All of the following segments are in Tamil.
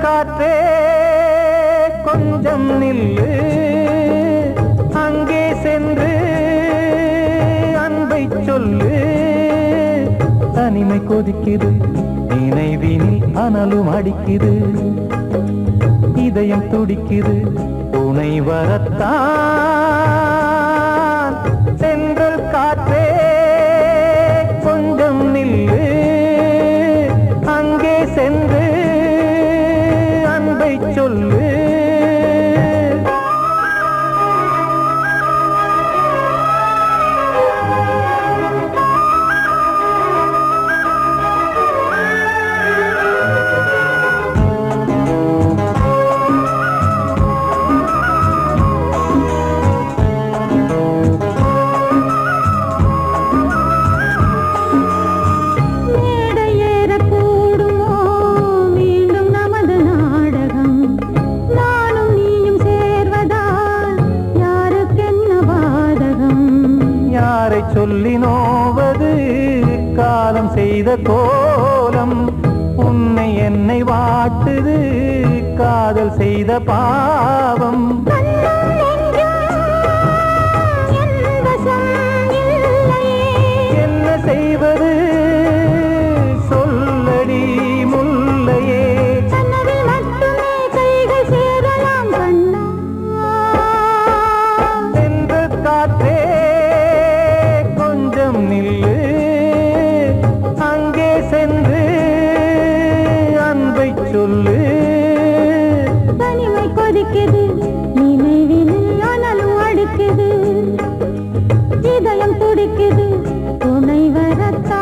காற்றே கொஞ்சம் நில்லு, அங்கே சென்று அன்பை சொல்லு. தனிமை கொதிக்குது, நினைவினில் அனலும் அடிக்குது, இதயம் துடிக்குது, துணை வரத்தான். சென்றல் காற்றே கொஞ்சம் நில்லு, அங்கே சென்று சொல்லு. சொல்லி நோவது காலம் செய்த கோலம், உன்னை என்னை வாட்டுது காதல் செய்த பாவம். என்ன செய்வது சொல்லடி முல்லையே, சென்ற காற்றே நில்லு, அங்கே சென்று அன்பை சொல்லு. தனிமை கொதிக்குது, நினைவினில் அனலும் அடிக்குது, இதயம் துடிக்குது, துணை வரத்தான்.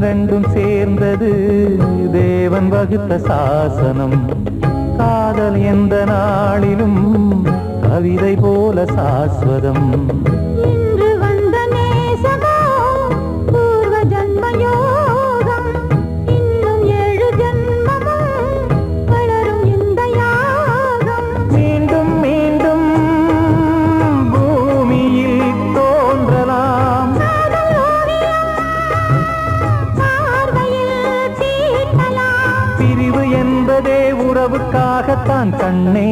ரெண்டும் சேர்ந்தது தேவன் வகுத்த சாசனம். காதல் எந்த நாளிலும் கவிதை போல சாஸ்வதம். இன்று வந்த நேசமோ பூர்வ ஜன்ம யோகம், இன்னும் 7 ஜன்மமும் வளரும் இந்த யாகம். மீண்டும் மீண்டும் பூமியில் தோன்றலாம், பிரிவு என்பதே உறவுக்காகத்தான் கண்ணே.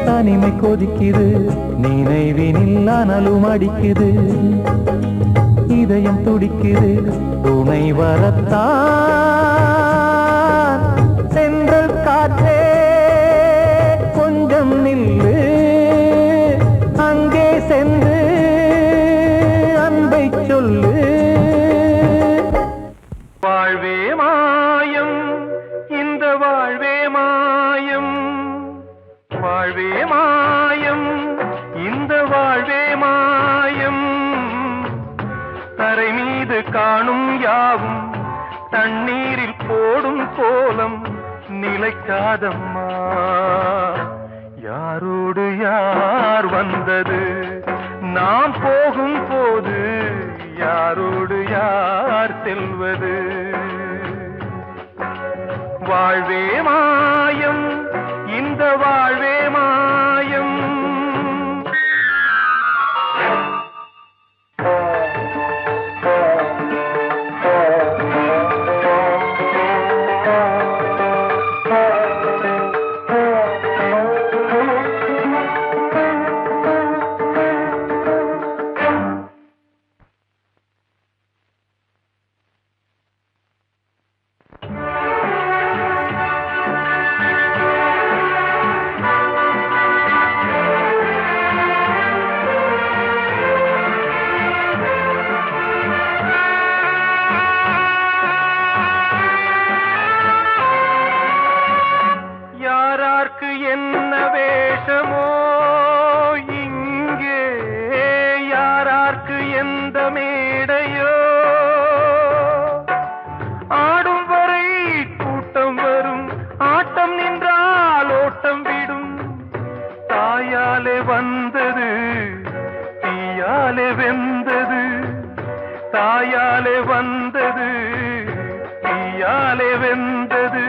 தனிமை கொதிக்குது, நினைவினில் அனலும் அடிக்குது, இதயம் துடிக்குது, துணை வரத்தான். சென்றல் காற்றே கொஞ்சம் நில்லு, அங்கே சென்று அன்பை சொல்லு. வாழ்வே மாயம், இந்த வாழ்வே மாயம், வாழ்வே மாயம், இந்த வாழ்வே மாயம். தரை மீது காணும் யாவும் தண்ணீரில் போடும் கோலம் நிலைக்காதம்மா. யாரோ யார் வந்தது? நாம் போகும் போது யாரோடு யார் செல்வது? வாழ்வே மாயம், இந்த வாழ்வே மாயம். என்ன வேஷமோ இங்கே, யாரார்க்கு எந்த மேடையோ, ஆடும் வரை கூட்டம் வரும், ஆட்டம் நின்றால் ஓட்டம் விடும். தாயாலே வந்தது தீயாலே வெந்தது, தாயாலே வந்தது தீயாலே வெந்தது.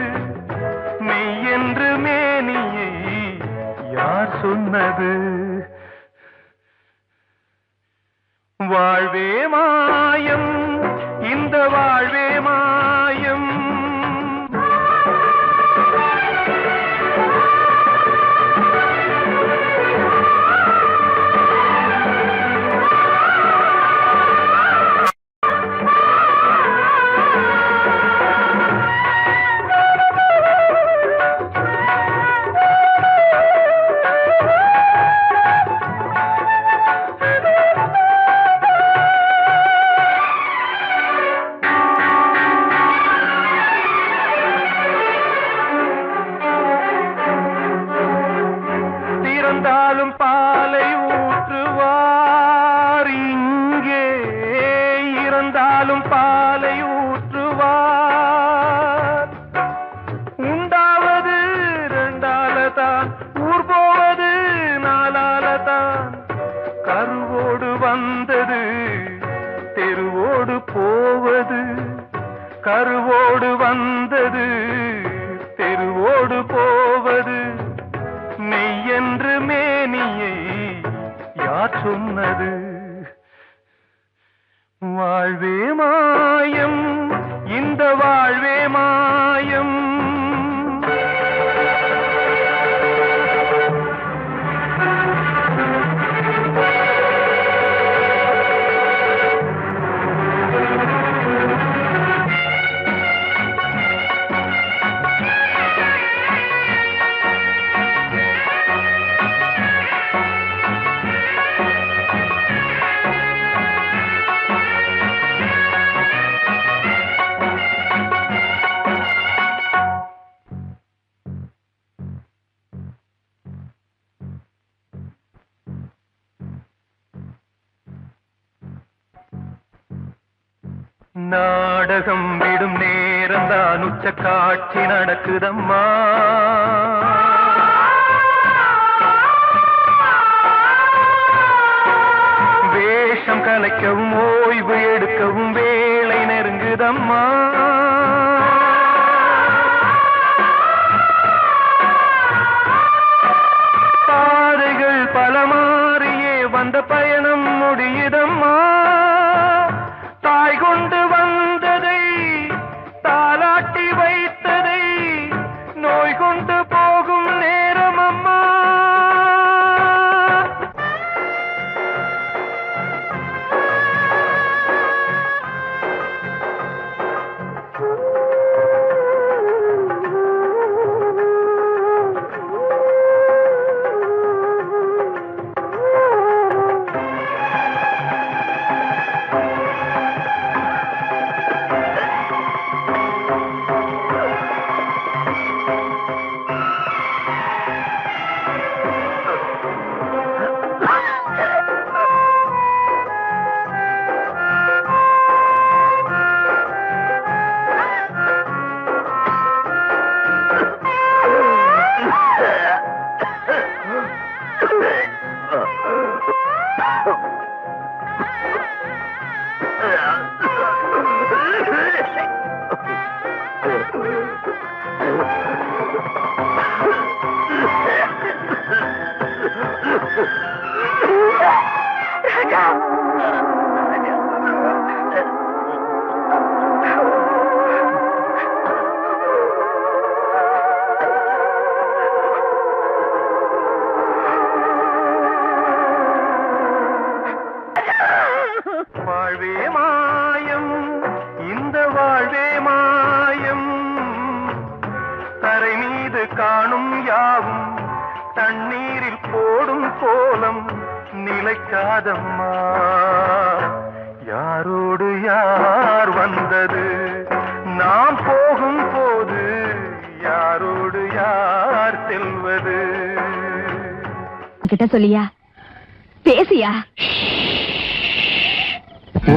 மெய் என்று மேனியை யார் சொன்னது? வாழ்வே மாயம், இந்த வாழ்வே மாயம். இறந்தாலும் பாலை ஊற்றுவார் இங்கே, இறந்தாலும் பாலை ஊற்றுவார். உண்டாவது ரெண்டாலதான், ஊர் போவது நாலாலதான். கருவோடு வந்தது தெருவோடு போவது, கருவோடு வந்தது தெருவோடு போவது. மெய் என்று மேனியை யார் சொன்னது? வாழ்வே மாயம், இந்த வாழ்வே மாயம். நாடகம் விடும் நேரம்தான் உச்ச காட்சி நடக்குதம்மா. வேஷம் கலைக்கவும் ஓய்வு எடுக்கவும் வேளை நெருங்குதம்மா. பாதைகள் பல மாறியே வந்த பயணம் முடியுதம்மா. தாய் கொண்டு வந்ததை தாலாட்டி வைத்ததை நோய் கொண்டு போகும் நேரம் அம்மா. மீது காணும் யாவும் தண்ணீரில் போடும் கோலம் நிலைக்காதம்மா. யாரோடு யார் வந்தது நாம் போகும் போது, யாரோடு யார் செல்வது? கிட்ட சொல்லியா, பேசியா?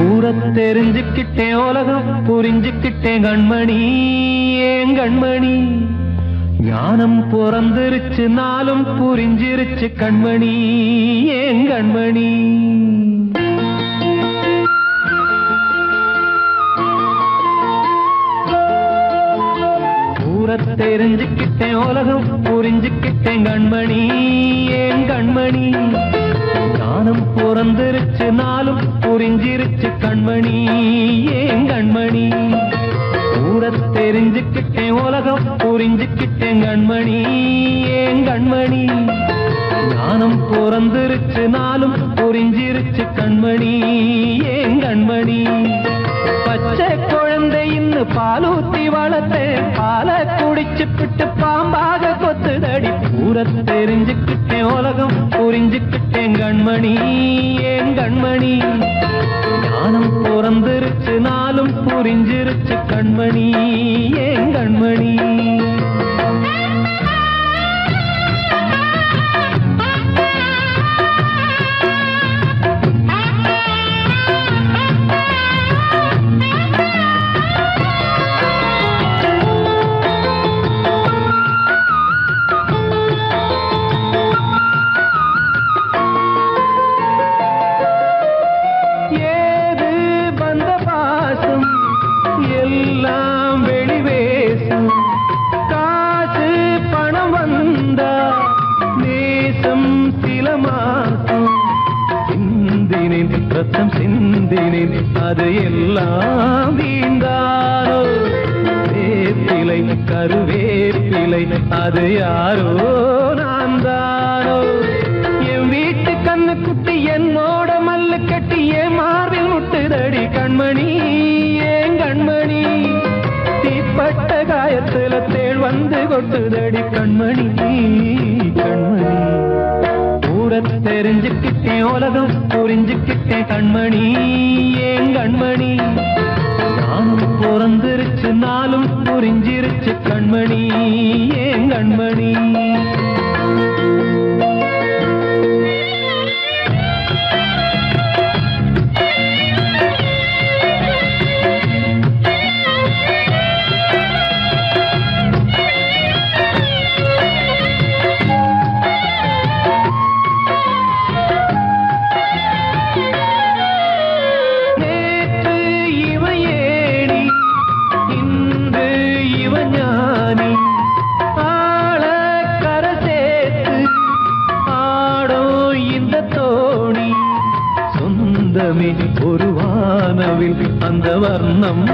ஊரை தெரிஞ்சுக்கிட்டேன், உலகம் புரிஞ்சுக்கிட்டேன் கண்மணி, ஏன் கண்மணி. ஞானம் பிறந்திருச்சு, நாளும் புரிஞ்சிருச்சு கண்மணி, ஏன் கண்மணி. ஊரை தெரிஞ்சுக்கிட்டேன், உலகம் புரிஞ்சுக்கிட்டேன் கண்மணி, ஏன் கண்மணி. ஞானம் பிறந்திருச்சு, நாளும் புரிஞ்சிருச்சு கண்மணி, ஏன் கண்மணி. ஊரை தெரிஞ்சுக்கிட்டேன், உலகம் புரிஞ்சுக்கிட்டேன் கண்மணி, ஏன் கண்மணி. ஞானம் பிறந்திருச்சு, நாளும் புரிஞ்சிருச்சு கண்மணி, ஏன் கண்மணி. பச்சை குழந்தைன்னு பாலூத்தி வளர்த்தேன், பாலை குடிச்சு பிட்டு பாம்பாக கொத்துதடி. ஊரை தெரிஞ்சுக்கிட்டேன், உலகம் புரிஞ்சுக்கிட்டேன் கண்மணி, ஏன் கண்மணி. ஞானம் பிறந்திருச்சு, நாளும் புரிஞ்சிருச்சு கண்மணி, ஏன் கண்மணி. ரத்தம் சிந்தினேன், அது எல்லாம் வீந்தாரோ. வேப்பிலை கருவேப்பிலை, அது யாரோ நான் தானோ. என் வீட்டு கண்ணு குட்டி என்னோட மல்லு கட்டி என் மார்பில் முட்டுதடி கண்மணி, ஏன் கண்மணி. தீப்பட்ட காயத்துல தேள் வந்து கொட்டுதடி கண்மணி, கண்மணி. ஊரை தெரிஞ்சுக்கிட்டேன், உலகம் புரிஞ்சுக்கிட்டேன் கண்மணி, ஏன் கண்மணி. ஞானம் பிறந்திருச்சு, நாளும் புரிஞ்சிருச்சு கண்மணி, ஏன் கண்மணி. ஒரு வானவில் அந்த வர்ணம்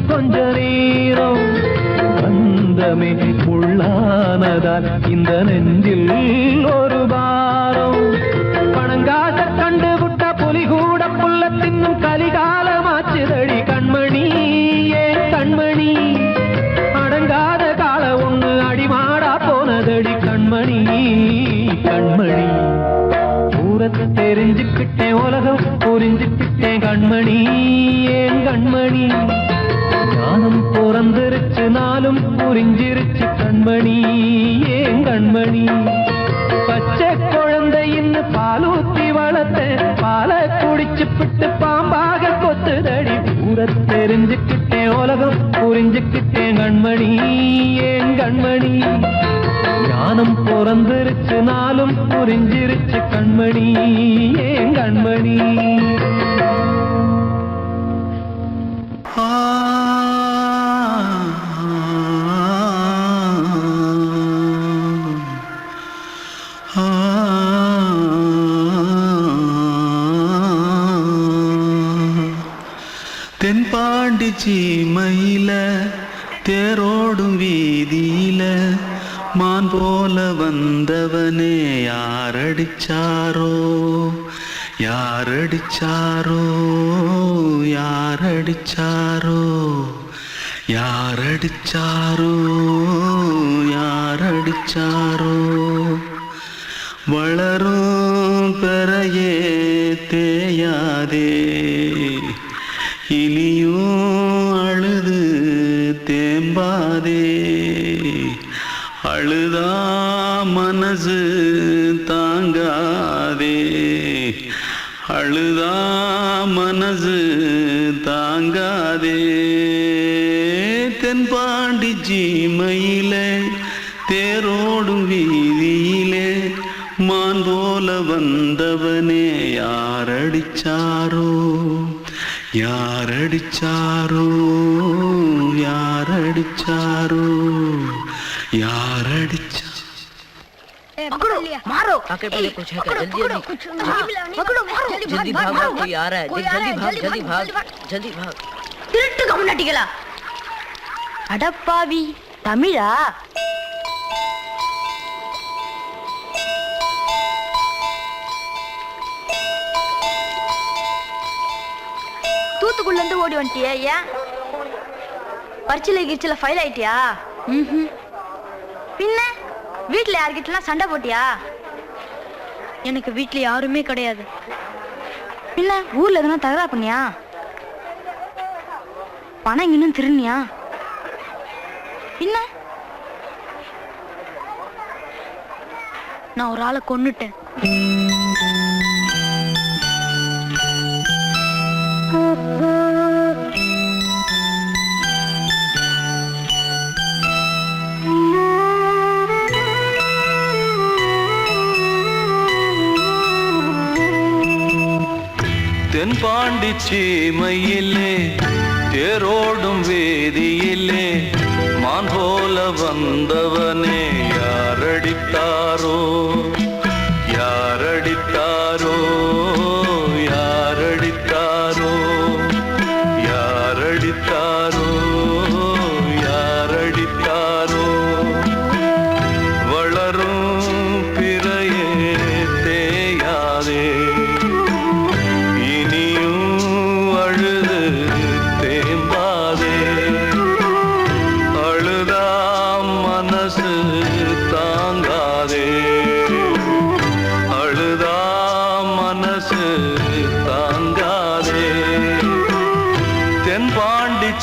கொஞ்ச நேரம் வந்தமே உள்ளானதால் இந்த நெஞ்சில் ஒரு பாரம். பணங்காச கண்டு விட்ட புலி கூட புல்ல தின்னும் கலிகாலமாச்சுதடி கண்மணி, ஏன் கண்மணி. அடங்காத கால ஒண்ணு அடிமாடா போனதடி கண்மணி, கண்மணி. ஊரை தெரிஞ்சுக்கிட்டேன், உலகம் புரிஞ்சுக்கிட்டேன் கண்மணி, ஏன் கண்மணி. ஞானம் பிறந்திருச்சு, நாளும் புரிஞ்சிருச்சு கண்மணி, ஏன் கண்மணி. பச்சை குழந்தைன்னு பாலூத்தி வளர்த்தேன், பாலை குடிச்சு பிட்டு பாம்பாக கொத்துதடி. ஊரை தெரிஞ்சுக்கிட்டேன், உலகம் புரிஞ்சுக்கிட்டேன் கண்மணி, ஏன் கண்மணி. ஞானம் பிறந்திருச்சு, நாளும் புரிஞ்சிருச்சு கண்மணி, ஏன் கண்மணி. தென்பாண்டி சீமையில தேரோடும் வீதியில மான் போல வந்தவனே யாரடிச்சாரோ, யாரடிச்சாரோ, யாரடிச்சாரோ, யாரடிச்சாரோ, யாரடி யாரடிச்சாரோ வளரும் பெறையே தேயாதே இனியும் அழுது தேம்பாதே அழுதா மனசு தாங்காதே அழுதா மனசு தாங்காதே தென்பாண்டி சீமையிலே தேரோடும் வீதியிலே மான் போல வந்தவனே யாரடிச்சாரோ யாரடிச்சாரோ யாரடிச்சாரோ யாரடிச்சா पकड़ो मारो आके पहले कुछ है क्या जल्दी पकड़ो मारो जल्दी भाग भाग कोई आ रहा है जल्दी भाग திருட்டு கம்முனாட்டிகளா அடப்பாவி தமிழா தூத்துக்குள்ள இருந்து ஓடி வந்துட்டியா ஏன் பரிச்சையில கிரிச்சில ஃபைல் ஆயிட்டியா பின்ன வீட்டுல யார்கிட்டலாம் சண்டை போட்டியா எனக்கு வீட்டுல யாருமே கிடையாது பின்ன ஊர்ல எதுனா தகராறு பண்ணியா பணம் இன்னும் திருநியா பின்ன நான் ஒரு ஆளை கொன்னுட்டேன் தென்பாண்டி சீமையிலே தேரோடும் வேதியிலே மான் போல வந்தவனே யாரடித்தாரோ யாரடித்தாரோ யாரடித்தாரோ யாரடித்தாரோ யாரடித்தாரோ வளரும் பிறையே தேயாதே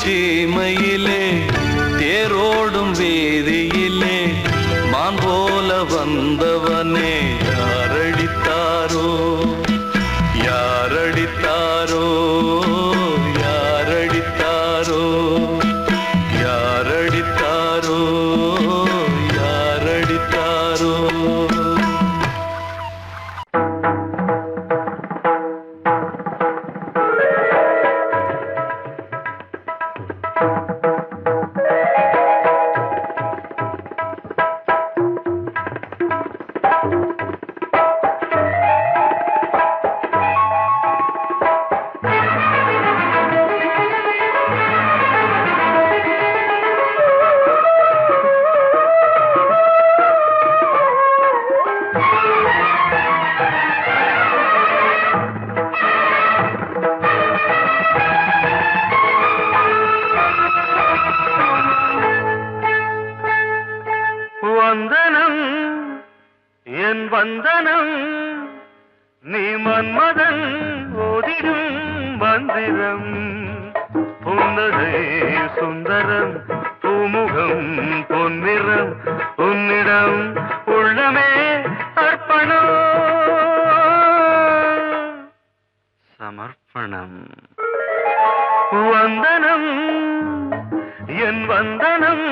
சீமையிலே தேரோடும் வேதியிலே மான் போல வந்தவனே யாரடித்தாரோ யாரடித்தாரோ யாரடித்தாரோ யாரடித்தாரோ யாரடித்தாரோ வந்தனம் என் வந்தனம் நீ மன்மதன் ஓதிடும் மந்திரம் புன்னகை சுந்தரம் பூமுகம் பொன்னிறம் உன்னிடம் உள்ளமே அர்ப்பணம் சமர்ப்பணம் வந்தனம் என் வந்தனம்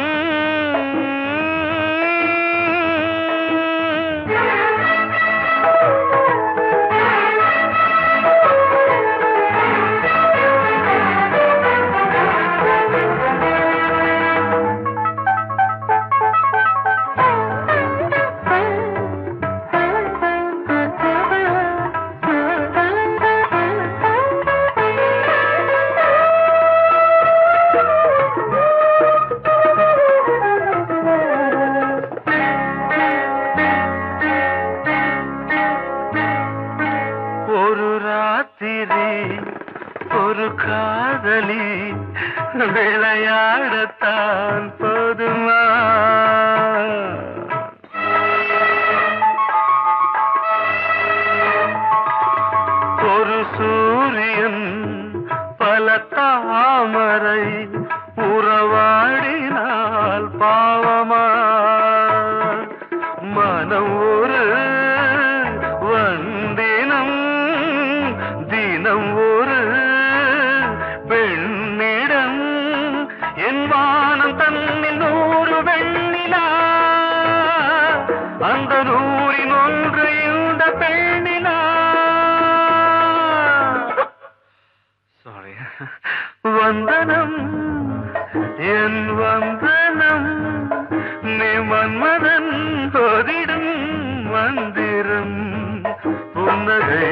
மனம் ஒரு வந்தினம் தினம் ஒரு பெண்ணிடம் என் வானம் தன்னில் 100 வெண்ணிலா அந்த 100இன் ஒன்று இந்த பெண்ணிலா சாரி வந்தனம் என் வந்தனம் நீ மன்மதன் போதிடும் மந்திரம் புன்னகை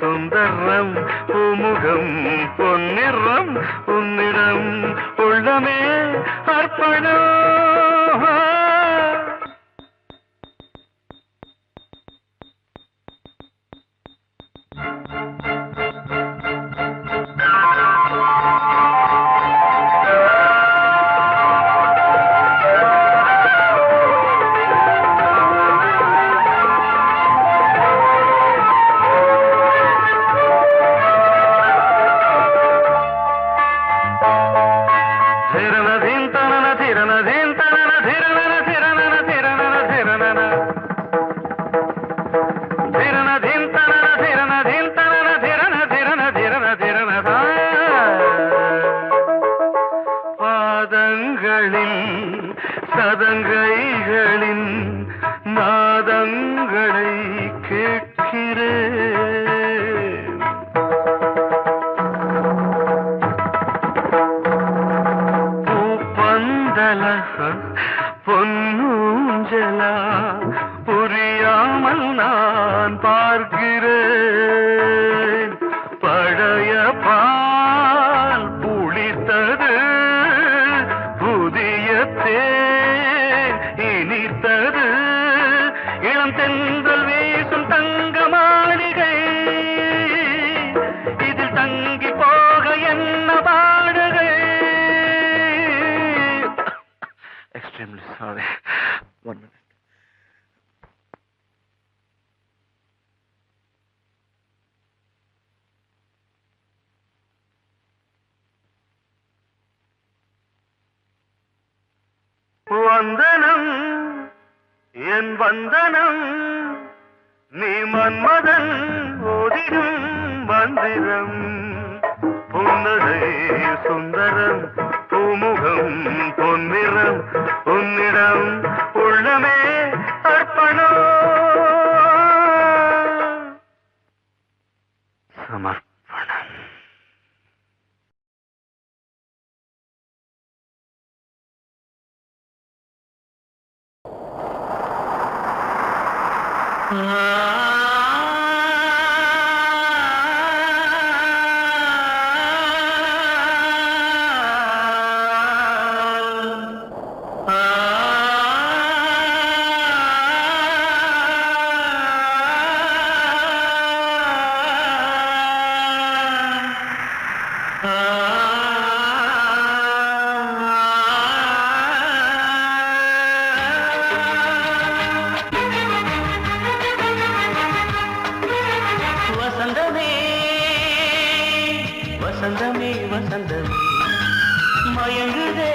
சுந்தரம் பூமுகம் பொன்னிறம் உன்னிடம் உள்ளமே அர்ப்பணம் சதங்கைகளின் நாதங்களை கேட்கிறேன் பூப்பந்தல பொன்னூஞ்சலா புரியாமல் நான் பார்க்கிறேன் பழைய பால் புளித்தது புதிய தேன் இனித்தது இளம் தென்றல் வீசும் தங்க மாளிகை இதில் தங்கி போக என்ன பாடுகை எக்ஸ்ட்ரீம்லி சாரி 1 minute வந்தனம் என் வந்தனம் நீ மன்மதன் ஓதிடும் மந்திரம் புன்னகை சுந்தரம் பூமுகம் பொன்னிறம் உன்னிடம் உள்ளமே அர்ப்பணம் சமர்ப்பணம் வசந்தமே வசந்தமே வசந்தமே மயங்குதே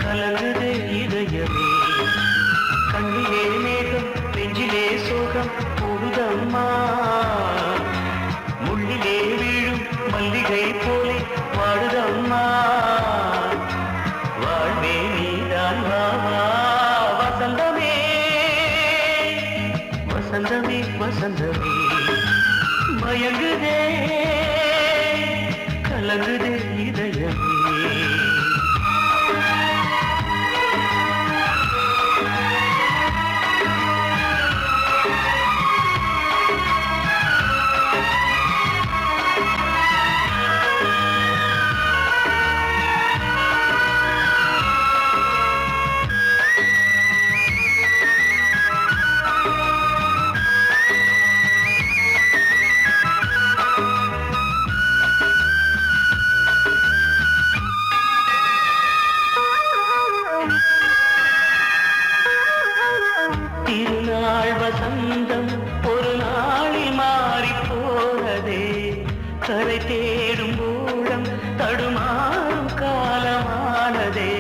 கலங்குதே இதயமே கண்ணிலே மேகம் நெஞ்சிலே சோகம் கூடுதம்மா முள்ளிலே வீழும் மல்லிகை போலே வாடுதம்மா வாழ்வே நீதான் வாவா வசந்தமே வசந்தமே வசந்தமே மயங்குதே கலங்குதே இதயமே திருநாள் வசந்தம் ஒரு நாளில் மாறி போனதே கரை தேடும் ஊழம் தடுமாறும் காலமானதே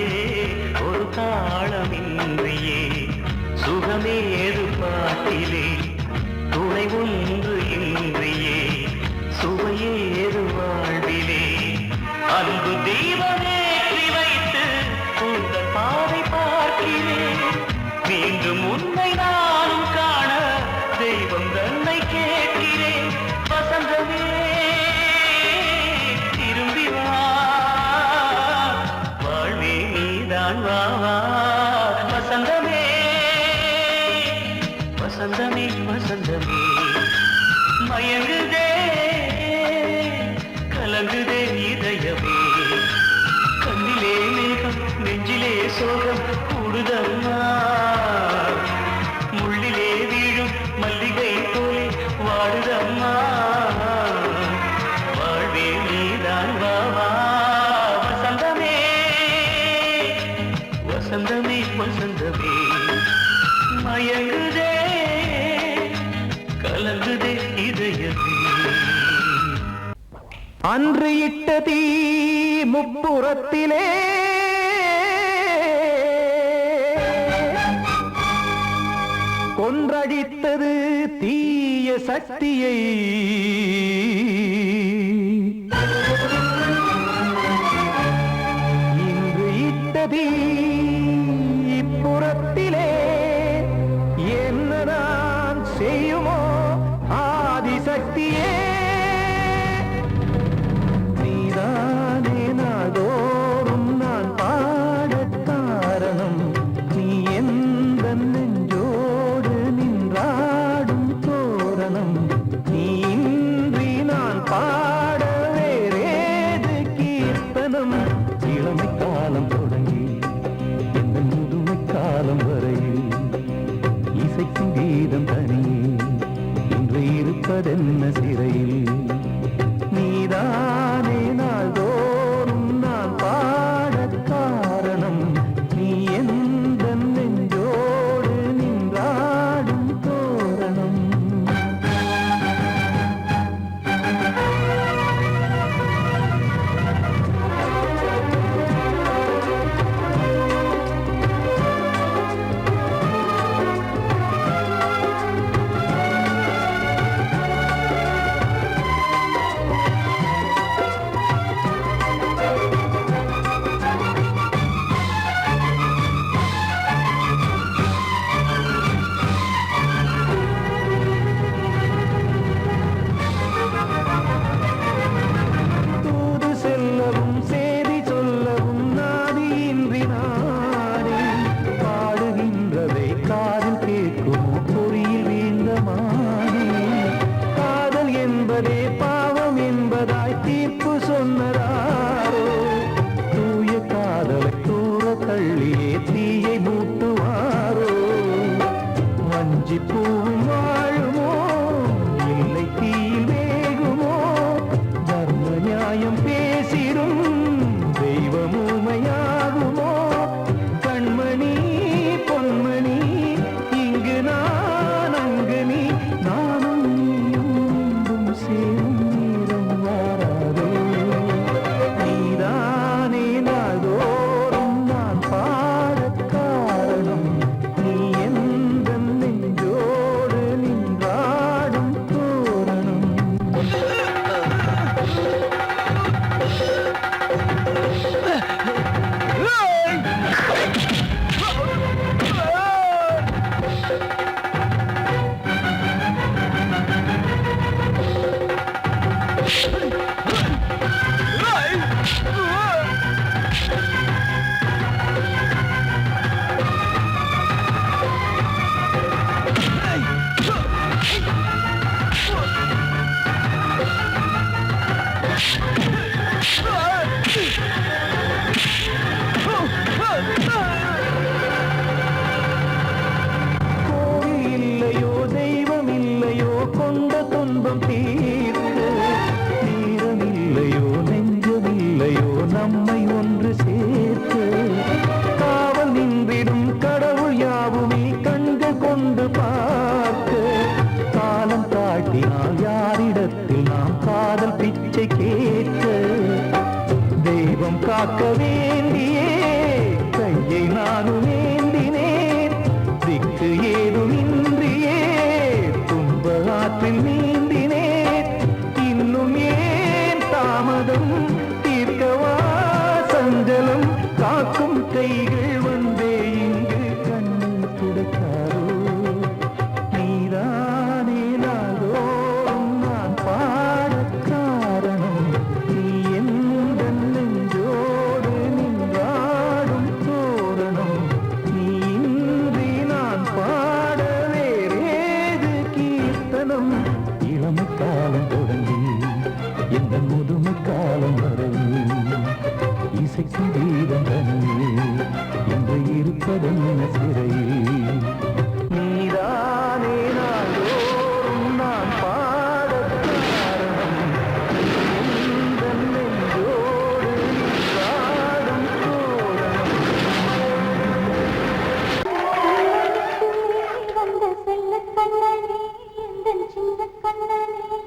ஒரு தாளமின்றியே வீட்டிலே துணை ஒன்று இன்றியே சுவையேறு வாழ்விலே அன்பு தீபமேற்றி வைத்து உங்கள் பாதை பார்க்கிறேன் மீண்டும் உன்னை நானும் காண தெய்வம் தன்னை கேட்கிறேன் வசந்தமே திரும்பி வா வாழ்வே நீதான் வா வா வசந்தமே வசந்தமே வசந்தமே மயங்குதே கலங்குதே இதயமே கண்ணிலே மேகம் நெஞ்சிலே சோகம் கூடுதம்மா முள்ளிலே வீழும் மல்லிகை போலே வாடுதம்மா வாழ்வே நீதான் வா வா வசந்தமே வசந்தமே வசந்தமே மயங்குதே கலங்குதே இதயமே அன்று இட்ட தீ முப்புறத்திலே கொன்றடித்தது தீய சக்தியை இன்று இட்ட தீ இப்புறத்திலே என்னதான் செய்யுமோ ஆதிசக்தியே நீதானே நாள்தோறும் நான் பாடக் காரணம் நீ எந்த நெஞ்சோடு நின்றாடும் தோரணம் நீ இன்றி நான் பாட வேறேது கீர்த்தனம் இளமை காலம் தொடங்கி எந்த முதுமை காலம் வரையில் இசைக்கும் கீதம் தனியே இன்று இருப்பதென்ன சிறையில் நீதானே நாள்தோறும் நான் பாடக் காரணம் நீ எந்த நெஞ்சோடு நின்றாடும் தோரணம் தூது செல்லவும் சேதி சொல்லவும் நாதியின்றி நானே பாடுகின்றதை காதில் கேட்குமோ பொறியில் வீழ்ந்த மானே காதல் என்பதே பாவம் என்பதாய் தீர்ப்பு சொன்னதாரோ தூய காதலை தூர தள்ளியே தீயை மூட்டுவாரோ வஞ்சி பூவும் வாழுமோ இல்லை தீயில் வேகுமோ தர்ம நியாயம் பேசிடும் தெய்வமுமையாகுமோ கண்மணி பொன்மணி இங்கு நான் அங்கு நீ நானும் நீயும் மீண்டும் சேரும் நேரம் வாராதே நீதானே நாள்தோறும் நான் பாடக் காரணம் நீ எந்த நெஞ்சோடு நின்றாடும் தோரணம் கோவில் இல்லையோ தெய்வம் இல்லையோ கொண்ட துன்பம் தீர்க்க நேரம் இல்லையோ நெஞ்சம் இல்லையோ நம்மை ஒன்று சேர்க்க காவல் நின்றிடும் கடவுள் யாவுமே கண்கள் கொண்டு பார்க்க காலம் காட்டினால் யாரிடத்தில் நாம் காதல் பிச்சை கேட்க தெய்வம் காக்க வேண்டியே கையை நானும் ஏந்தினேன் திக்கு ஏதுமின்றியே இசைக்கும் தீபம் தனியே இன்று இருப்பதென்ன சிறையில் நீதானே நாள்தோறும் நான் பாடக் காரணம் எந்தன் நெஞ்சோடு நீ பாடும் தோரணம் வந்த செல்ல கண்ணனே எந்தன் சின்ன கண்ணனே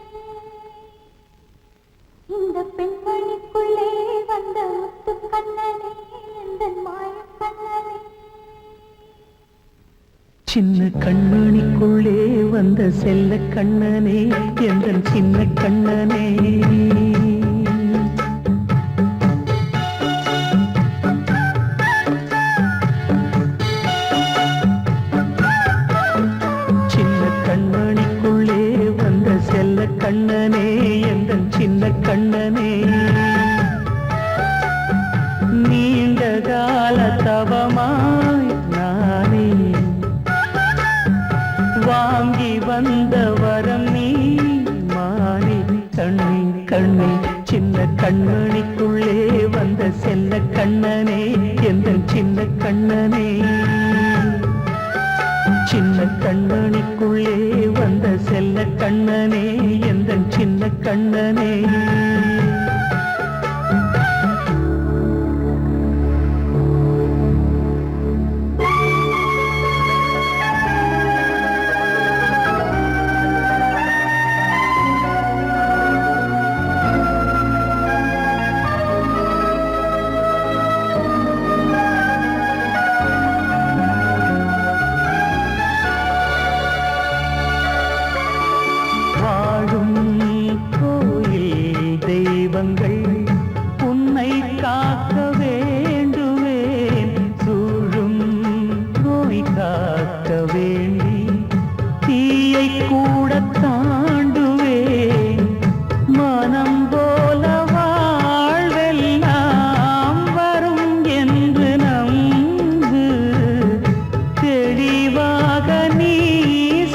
இந்த பெண்மணிக்குள்ளே வந்த முத்து கண்ணனே எந்தன் மாய கண்ணனே சின்ன கண்மணிக்குள்ளே வந்த செல்ல கண்ணனே எந்தன் சின்ன கண்ணனே சின்ன கண்மணிக்குள்ளே வந்த செல்ல கண்ணனே எந்தன் சின்ன கண்ணனே நீண்ட கால தவமாய் நானே வாங்கி வந்த வரம் நீ மாறி கண்ணி கண்ணி சின்ன கண்மணிக்குள்ளே வந்த செல்ல கண்ணனே எந்தன் சின்ன கண்ணனே சின்ன கண்மணிக்குள்ளே வந்த செல்ல கண்ணனே எந்தன் சின்ன கண்ணனே வாழும் கோயில் தெய்வங்கள் உன்னை காக்க வேண்டுவேன் சூழும் நோய் காக்க வேண்டி தீயை கூட தாண்டுவேன் மனம் போல வாழ்வெல்லாம் வரும் என்று நம்பு தெளிவாக நீ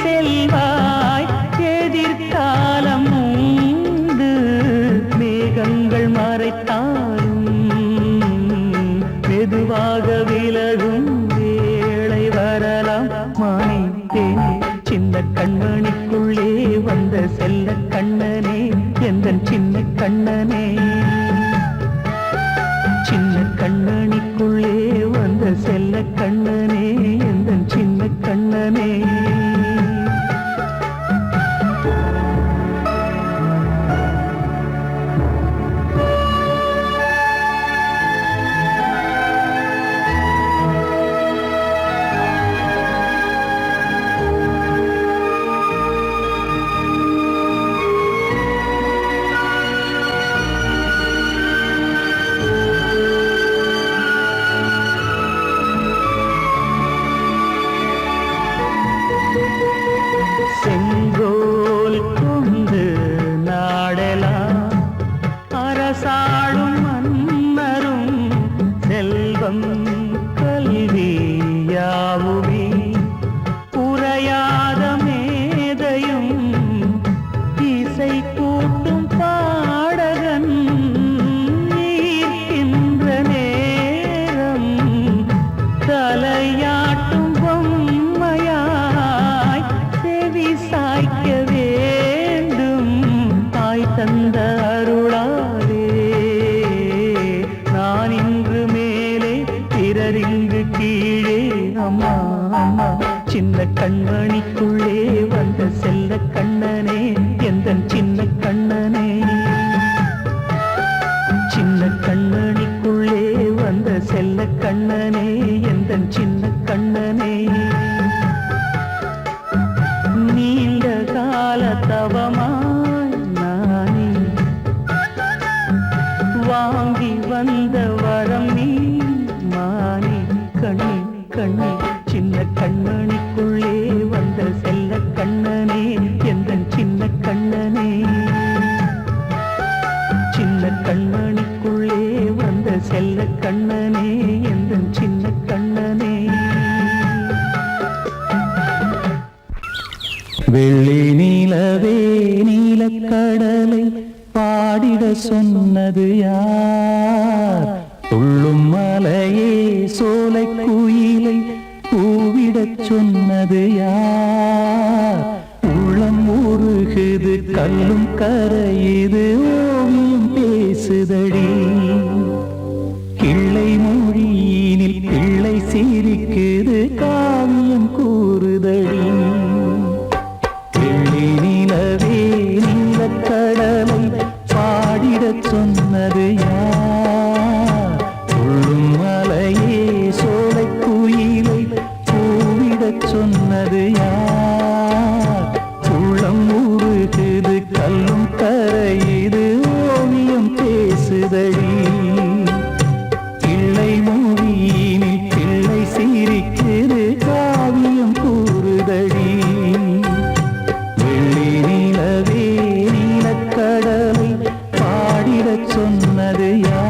செல்வாய் எதிர்காலம் உண்டு மேகங்கள் மறைத்தாலும் மெதுவாக விலகும் வேளை வரலாம் மானே தேனே சின்ன கண்மணிக்குள்ளே வந்த செல்ல கண்ணனே எந்தன் சின்ன கண்ணனே சின்ன கண்ணனிக்குள்ளே வந்த செல்ல கண்ணனே எந்தன் சின்ன கண்ணனே செங்கோல் கொண்டு நாடலாம் அரசாளும் மன்னரும் செல்வம் கல்வி யாவுமே உரையாத மேதையும் இசை கூட்டும் பாடகன் ஈர்க்கின்ற நேரம் தலையாட்டும் பொம்மையாய் செவி சாய்க்க வேண்டும் தாய் தந்த அருளாலே நான் இன்று மேலே பிறரிங்கு கீழே அம்மா அம்மா சின்ன கண்மணிக்குள்ளே வந்த செல்ல கண்ணனே எந்தன் சின்ன கண்ணனே சின்ன கண்ணனிக்குள்ளே வந்த செல்ல கண்ணனே எந்தன் சின்ன கண்ணனே நீண்ட கால தவமாய் நானே வாங்கி வந்த வரம் நீ மானே கண்ணி கண்ணி சின்ன கண்ணனிக்குள்ளே வந்த செல்ல கண்ணனே எந்தன் சின்ன கண்ணனே சின்ன கண்ணனிக்குள்ளே வந்த செல்ல கண்ணனே எந்தன் சின்ன கண்ணனே வெள்ளி நீலவே நீலக்கடலை பாடிட சொன்னது யார் துள்ளும் மலையே சோலை குயிலை பூவிடச் சொன்னது யார்? உள்ளம் உருகுது கல்லும் கரையுது ஓவியம் பேசுதடி. கிள்ளை மொழியினில் பிள்ளை சிரிக்குது காவியம் கூறுதடி. வெள்ளி நிலவே நீலக்கடலை பாடிடச் சொன்னது யார்? துள்ளும் மலையே சோலை குயிலை பூவிடச் சொன்னது யார்? உள்ளம் உருகுது கல்லும் கரையுது ஓவியம் பேசுதடி. கிள்ளை மொழியினில் பிள்ளை சிரிக்குது காவியம் கூறுதடி. வெள்ளி நிலவே நீலக்கடலை பாடிடச் சொன்னது யார்?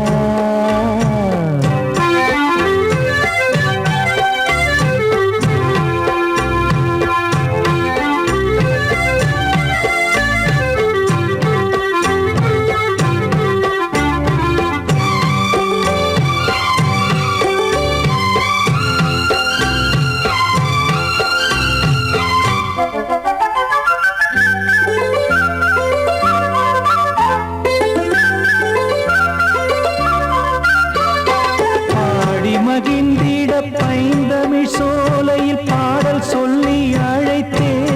மகிழ்ந்திட பைந்தமிழ் சோலையில் பாடல் சொல்லி அழைத்தேன்.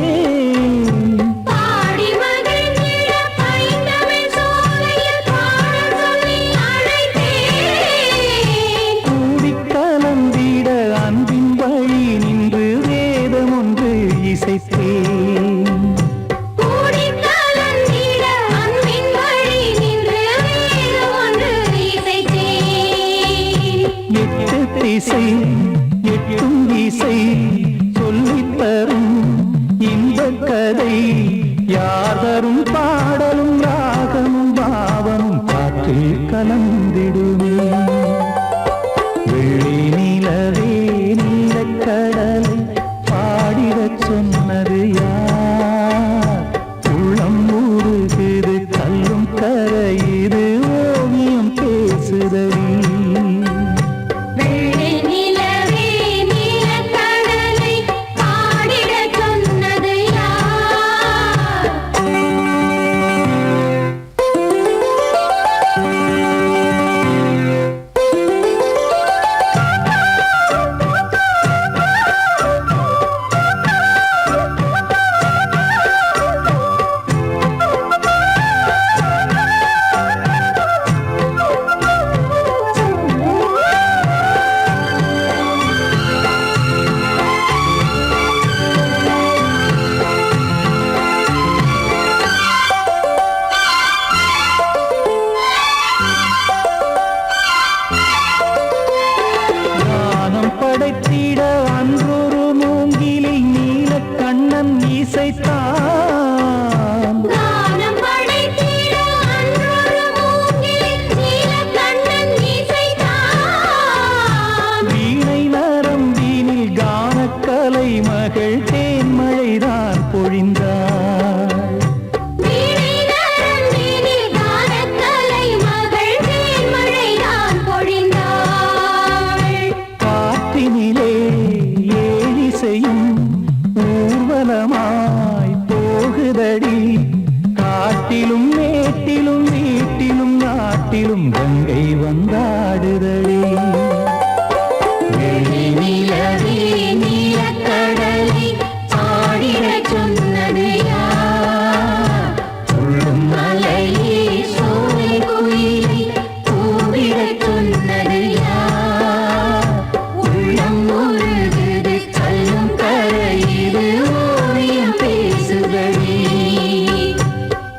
பாடி மகிழ்ந்திட பைந்தமிழ் சோலையில் பாடல் சொல்லி அழைத்தேன். கூடிக் கலந்திட அன்பின் வழி நின்று வேதம் ஒன்று இசைத்தேன். கூடிக் கலந்திட அன்பின் வழி நின்று வேதம் ஒன்று இசைத்தேன். எட்டு திசை எட்டும் இசை சொல்லித் தரும் இந்த கதை யார் தரும் பாடலும் ராகமும் பாவமும் காற்றில் கலந்திடுமே. வெள்ளி நிலவே நீலக்கடலை பாடிடச் சொன்னது யார்? உள்ளம் ஊறுகுது கல்லும் கரையுது ஓவியம் பேசுதடி. வெள்ளி நிலவே நீலக்கடலை பாடிடச் சொன்னது யார்? ஞானம் படைத்திட அன்றொரு மூங்கிலில் நீலக்கண்ணன் இசைத்தான். கானம் படைத்திட அன்றொரு மூங்கிலில் நீலக்கண்ணன் இசைத்தான். வீணை நரம்பினில் கானக்கலை மகள் தேன்மழைதான் பொழிந்தாள். வீணை நரம்பினில் கானக்கலை மகள் தேன்மழைதான் பொழிந்தாள். காற்றினிலே ஏழிசையும் ஊர்வலமாய் போகுதடி. காட்டிலும் மேட்டிலும் வீட்டிலும் நாட்டிலும் கங்கை வந்தாடுதடி. வெள்ளி நிலவே நீலக்கடலை பாடிடச் சொன்னது யார்? துள்ளும் மலையே சோலை குயிலை பூவிடச் சொன்னது யார்? உள்ளம் உருகுது கல்லும் கரையுது ஓவியம் பேசுதடி.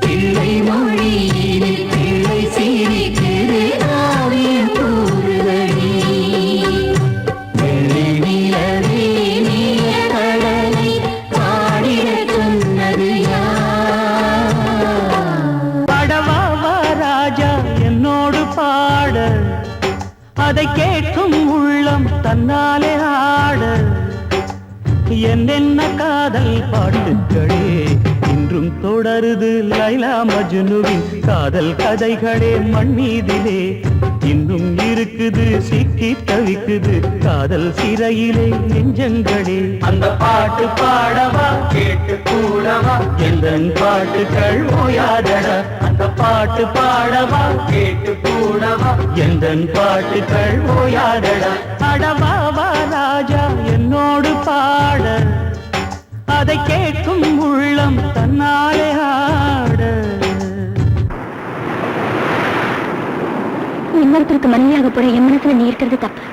பிள்ளை மொழியினில் பிள்ளை சிரிக்குது காவியம் கூறுதடி. வெள்ளி நிலவே நீலக்கடலை பாடிடச் சொன்னது யார்? படவா ராஜா என்னோடு பாட, அதை கேட்கும் உள்ளம் தன்னாலே ஆட. என்னென்ன காதல் பாட்டுகளே இன்றும் தொடருது லைலா மஜ்னுவின் காதல் கதைகளே மண் மீதிலே. இன்னும் இருக்குது சிக்கி தவிக்குது காதல் சிறையிலே நெஞ்சங்களே. அந்த பாட்டு பாடவா கேட்டு கூடவா எந்தன் பாட்டுகள் ஓயாதடா. அந்த பாட்டு பாடவா கேட்டு கூடவா எந்தன் பாட்டுகள் ஓயாதடா. அடவாவா ராஜா என்னோடு பாட அதை கேட்கும் உள்ளம் தன்னாலே ஆட. இன்னொருத்தருக்கு மனைவியாக போற என் மனசுல நீ இருக்கிறது தப்பு.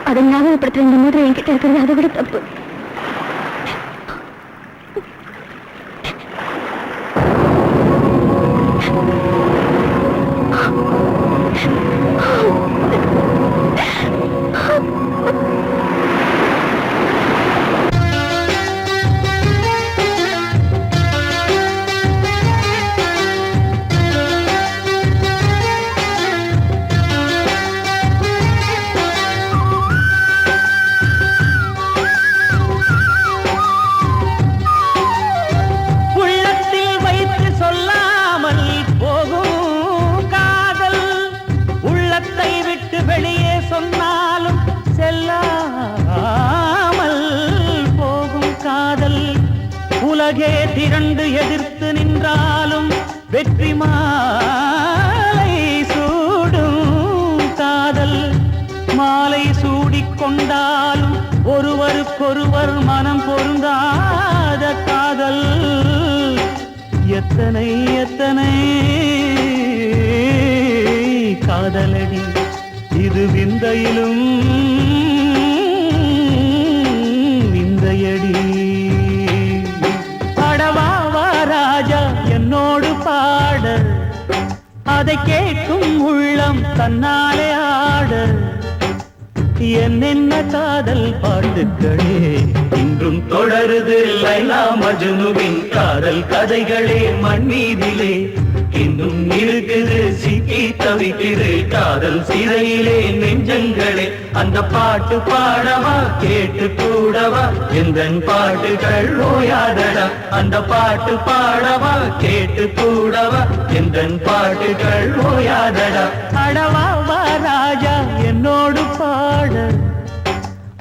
அதை ஞாபகப்படுத்துற இந்த மாதிரி என்கிட்ட இருக்கிறது அதை விட தப்பு. வெளியே சொன்னாலும் செல்லாமல் போகும் காதல். உலகே திரண்டு எதிர்த்து நின்றாலும் வெற்றி மாலை சூடும் காதல். மாலை சூடிக்கொண்டாலும் ஒருவருக்கொருவர் மனம் பொருந்தாத காதல். எத்தனை எத்தனை காதலடி இது விந்தையிலும் விந்தையடி. பாடவாவா ராஜா என்னோடு பாட அதை கேட்கும் உள்ளம் தன்னாலே ஆட. என்னென்ன காதல் பாட்டுக்களே இன்றும் தொடருது லைலா மஜ்னுவின் காதல் கதைகளே மண் மீதிலே. இன்னும் இருக்குது சிக்கி தவிக்குது காதல் சிறையிலே நெஞ்சங்களே. அந்த பாட்டு பாடவா கேட்டு கூடவா எந்தன் பாட்டுகள் ஓயாதடா. அந்த பாட்டு பாடவா கேட்டு கூடவா எந்தன் பாட்டுகள் ஓயாதடா. அடவாவா ராஜா என்னோடு பாட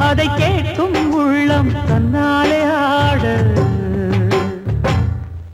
அதை கேட்கும் உள்ளம் தன்னால்